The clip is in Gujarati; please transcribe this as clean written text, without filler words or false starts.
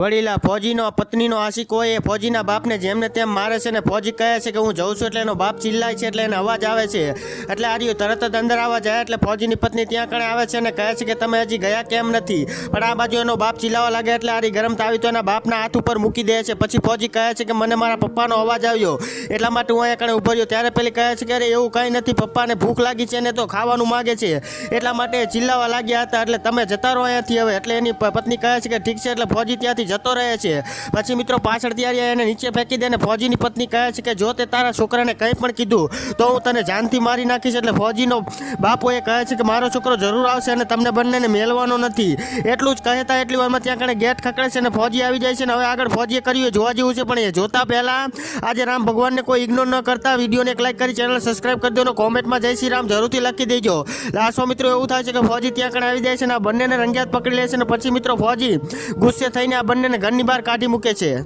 વડીલા ફોજીનો પત્નીનો આશિક હોય એ ફોજીના બાપને જેમને તેમ મારે છે ને ફોજી કહે છે કે હું જઉં છું એટલે એનો બાપ ચિલ્લાય છે એટલે એને અવાજ આવે છે એટલે આર્યું તરત જ અંદર આવવા જાય એટલે ફોજીની પત્ની ત્યાં કણે આવે છે અને કહે છે કે તમે હજી ગયા કેમ નથી, પણ આ બાજુ એનો બાપ ચિલ્લાવા લાગે એટલે આરી ગરમ તાવી તો એના બાપના હાથ ઉપર મૂકી દે છે। પછી ફોજી કહે છે કે મને મારા પપ્પાનો અવાજ આવ્યો એટલા માટે હું અહીંયા કણે ઊભો રહ્યો। ત્યારે પેલી કહે છે કે અરે એવું કંઈ નથી, પપ્પાને ભૂખ લાગી છે ને તો ખાવાનું માગે છે એટલા માટે ચિલ્લાવા લાગ્યા હતા એટલે તમે જતા રહો અહીંયાથી હવે। એટલે એની પત્ની કહે છે કે ઠીક છે એટલે ફોજી ત્યાંથી જતો રહે છે। પછી મિત્રો પાછળથી આર્યા એને નીચે ફેંકી દે ને ફોજીની પત્ની કહે છે કે જો તે તારા છોકરાને કંઈ પણ કીધું તો હું તને જાનથી મારી નાખીશ। એટલે ફોજીનો બાપો એ કહે છે કે મારો છોકરો જરૂર આવશે અને તમને બંનેને મેળવાનો નથી। એટલું જ કહેતા એટલી વારમાં ત્યાં કણે ગેટ ખકડે છે અને ફોજી આવી જાય છે ને હવે આગળ ફોજીએ કર્યું એ જોવા જેવું છે, પણ એ જોતા પહેલા આજે રામ ભગવાનને કોઈ ઇગ્નોર ન કરતા વિડીયોને એક લાઈક કરી ચેનલ સબસ્ક્રાઈબ કરી દો અને કોમેન્ટમાં જય શ્રી રામ જરૂરથી લખી દેજો। લાસ્ટમાં મિત્રો એવું થાય છે કે ફોજી ત્યાં કણે આવી જાય છે અને આ બંનેને રંગિયાત પકડી લે છે અને પછી મિત્રો ફોજી ગુસ્સે થઈને આ બંનેને ઘરની બહાર કાઢી મૂકે છે।